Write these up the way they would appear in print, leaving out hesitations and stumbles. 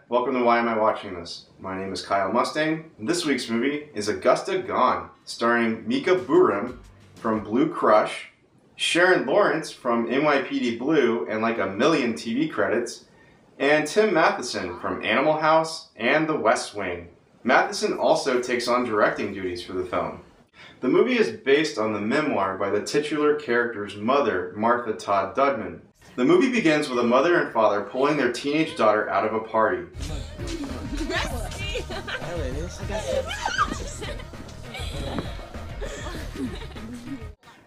welcome to Why Am I Watching This? My name is Kyle Mustang, and this week's movie is Augusta Gone, starring Mika Burim from Blue Crush, Sharon Lawrence from NYPD Blue and like a million TV credits, and Tim Matheson from Animal House and The West Wing. Matheson also takes on directing duties for the film. The movie is based on the memoir by the titular character's mother, Martha Todd Dudman. The movie begins with a mother and father pulling their teenage daughter out of a party.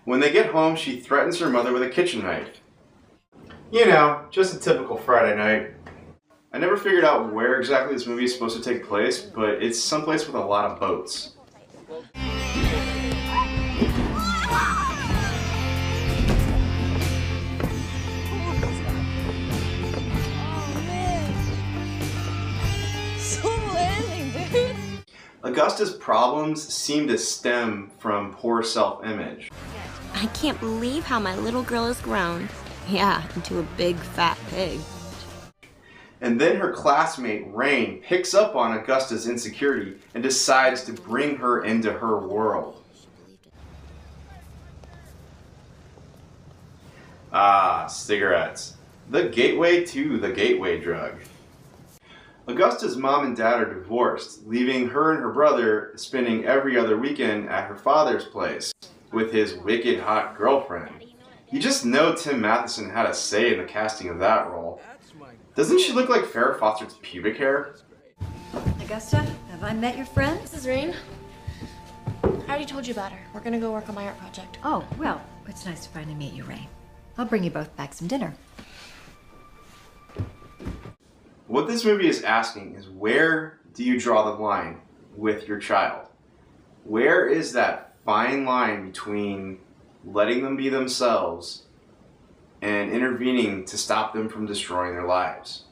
When they get home, she threatens her mother with a kitchen knife. You know, just a typical Friday night. I never figured out where exactly this movie is supposed to take place, but it's someplace with a lot of boats. Augusta's problems seem to stem from poor self-image. I can't believe how my little girl has grown. Yeah, into a big fat pig. And then her classmate, Rain, picks up on Augusta's insecurity and decides to bring her into her world. Ah, cigarettes. The gateway to the gateway drug. Augusta's mom and dad are divorced, leaving her and her brother spending every other weekend at her father's place with his wicked hot girlfriend. You just know Tim Matheson had a say in the casting of that role. Doesn't she look like Farrah Fawcett's pubic hair? Augusta, have I met your friend? This is Rain. I already told you about her. We're gonna go work on my art project. Oh, well, it's nice to finally meet you, Rain. I'll bring you both back some dinner. What this movie is asking is, where do you draw the line with your child? Where is that fine line between letting them be themselves and intervening to stop them from destroying their lives?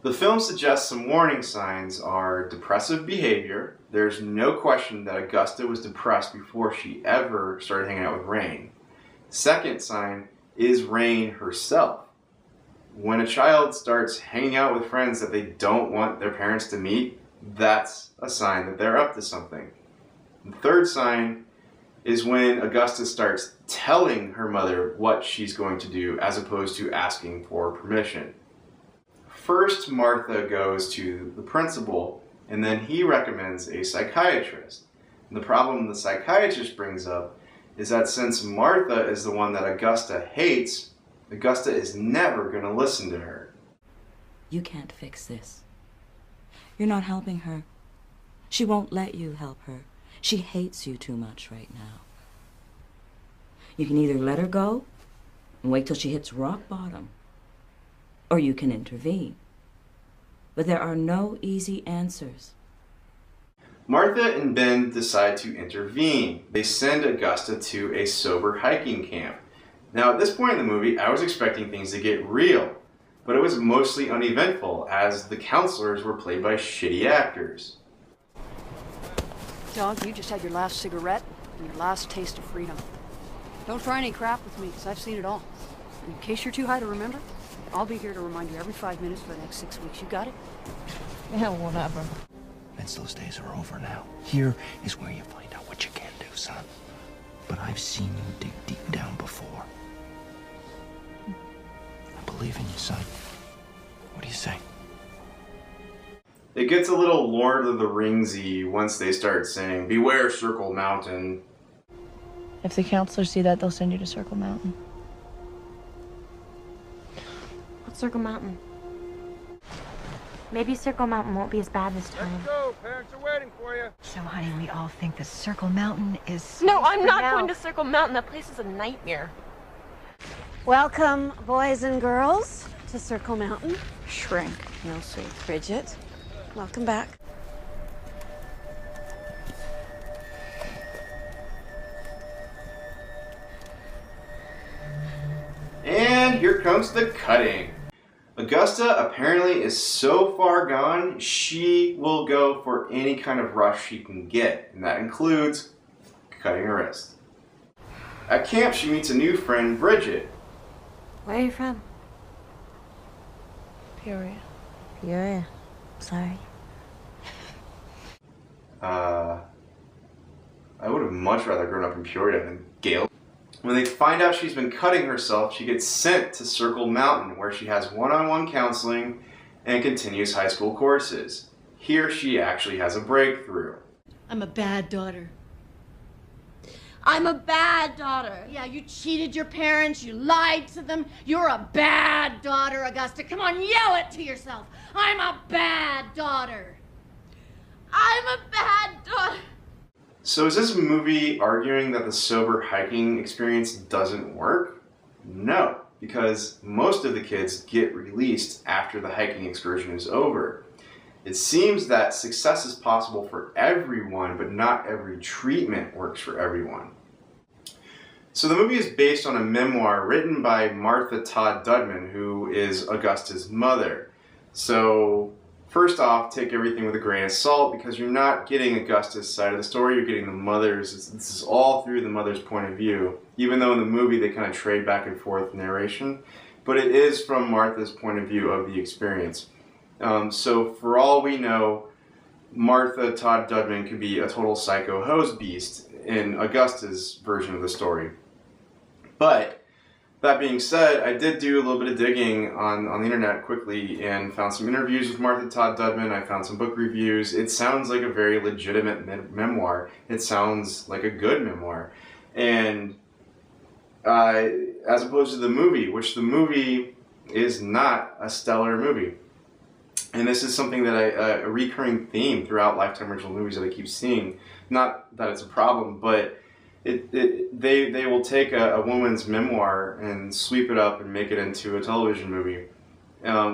The film suggests some warning signs are depressive behavior. There's no question that Augusta was depressed before she ever started hanging out with Rain. Second sign is Rain herself. When a child starts hanging out with friends that they don't want their parents to meet, that's a sign that they're up to something. The third sign is when Augusta starts telling her mother what she's going to do as opposed to asking for permission. First, Martha goes to the principal, and then he recommends a psychiatrist. And the problem the psychiatrist brings up is that since Martha is the one that Augusta hates, Augusta is never going to listen to her. You can't fix this. You're not helping her. She won't let you help her. She hates you too much right now. You can either let her go and wait till she hits rock bottom, or you can intervene. But there are no easy answers. Martha and Ben decide to intervene. They send Augusta to a sober hiking camp. Now, at this point in the movie, I was expecting things to get real, but it was mostly uneventful, as the counselors were played by shitty actors. Dog, you just had your last cigarette and your last taste of freedom. Don't try any crap with me, because I've seen it all. And in case you're too high to remember, I'll be here to remind you every 5 minutes for the next 6 weeks. You got it? Yeah, whatever. Vince, those days are over now. Here is where you find out what you can do, son. But I've seen you dig deep down before. I believe in you, son. What do you say? It gets a little Lord of the Ringsy once they start saying, "Beware Circle Mountain." If the counselors see that, they'll send you to Circle Mountain. What's Circle Mountain? Maybe Circle Mountain won't be as bad this time. Let's go. Parents are waiting for you. So, honey, we all think the Circle Mountain is... No, I'm for not now. going to Circle Mountain. That place is a nightmare. Welcome, boys and girls, to Circle Mountain. Shrink. You'll see. Bridget, welcome back. And here comes the cutting. Augusta apparently is so far gone, she will go for any kind of rush she can get, and that includes cutting her wrist. At camp, she meets a new friend, Bridget. Where are you from? Peoria. Peoria. Sorry. I would have much rather grown up in Peoria than Gale. When they find out she's been cutting herself, she gets sent to Circle Mountain, where she has one-on-one counseling and continues high school courses. Here she actually has a breakthrough. I'm a bad daughter. I'm a bad daughter. Yeah, you cheated your parents, you lied to them. You're a bad daughter, Augusta. Come on, yell it to yourself. I'm a bad daughter. I'm a bad daughter. So is this movie arguing that the sober hiking experience doesn't work? No, because most of the kids get released after the hiking excursion is over. It seems that success is possible for everyone, but not every treatment works for everyone. So the movie is based on a memoir written by Martha Todd Dudman, who is Augusta's mother. So first off, take everything with a grain of salt, because you're not getting Augusta's side of the story, you're getting the mother's. This is all through the mother's point of view, even though in the movie they kind of trade back and forth narration. But it is from Martha's point of view of the experience. So for all we know, Martha Todd Dudman could be a total psycho hose beast in Augusta's version of the story. But that being said, I did do a little bit of digging on the internet quickly and found some interviews with Martha Todd Dudman. I found some book reviews. It sounds like a very legitimate memoir. It sounds like a good memoir. And as opposed to the movie, which the movie is not a stellar movie. And this is something that a recurring theme throughout Lifetime original movies that I keep seeing. Not that it's a problem, but they will take a woman's memoir and sweep it up and make it into a television movie,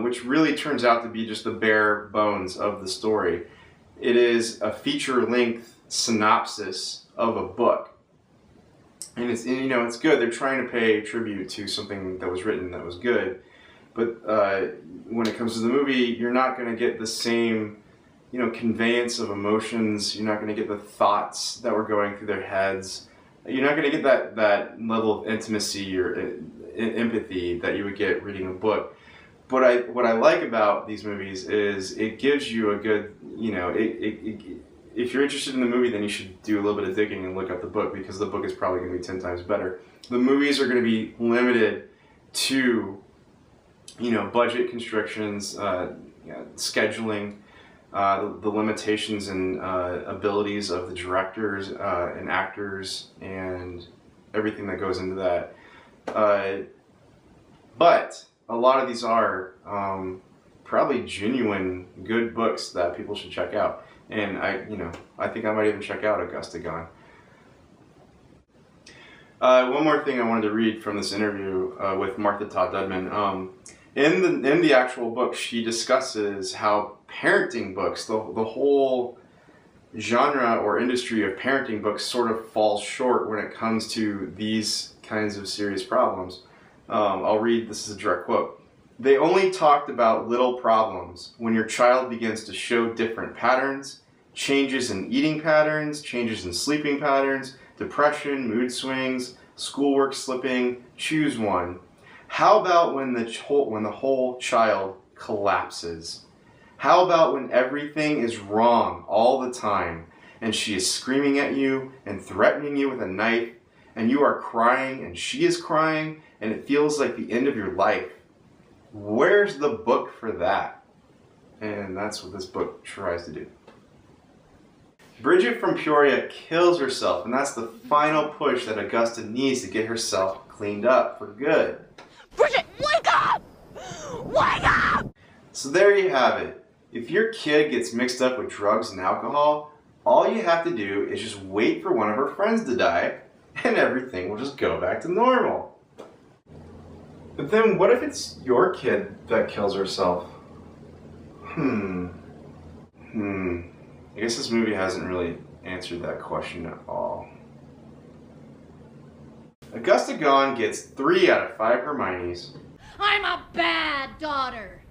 which really turns out to be just the bare bones of the story. It is a feature-length synopsis of a book. And it's good. They're trying to pay tribute to something that was written that was good. But when it comes to the movie, you're not going to get the same, conveyance of emotions. You're not going to get the thoughts that were going through their heads. You're not going to get that level of intimacy or empathy that you would get reading a book. But what I like about these movies is it gives you a good, if you're interested in the movie, then you should do a little bit of digging and look up the book, because the book is probably going to be 10 times better. The movies are going to be limited to budget constrictions, scheduling, the limitations and abilities of the directors and actors and everything that goes into that. But a lot of these are probably genuine good books that people should check out. And I think I might even check out Augusta Gone. One more thing I wanted to read from this interview with Martha Todd Dudman. In the actual book, she discusses how parenting books, the whole genre or industry of parenting books, sort of falls short when it comes to these kinds of serious problems. I'll read, this is a direct quote. "They only talked about little problems when your child begins to show different patterns, changes in eating patterns, changes in sleeping patterns, depression, mood swings, schoolwork slipping, choose one. How about when the whole child collapses? How about when everything is wrong all the time and she is screaming at you and threatening you with a knife and you are crying and she is crying and it feels like the end of your life? Where's the book for that?" And that's what this book tries to do. Bridget from Peoria kills herself, and that's the final push that Augusta needs to get herself cleaned up for good. Bridget, wake up! Wake up! So there you have it. If your kid gets mixed up with drugs and alcohol, all you have to do is just wait for one of her friends to die, and everything will just go back to normal. But then what if it's your kid that kills herself? I guess this movie hasn't really answered that question at all. Augusta Gone gets 3 out of 5 Hermiones. I'm a bad daughter.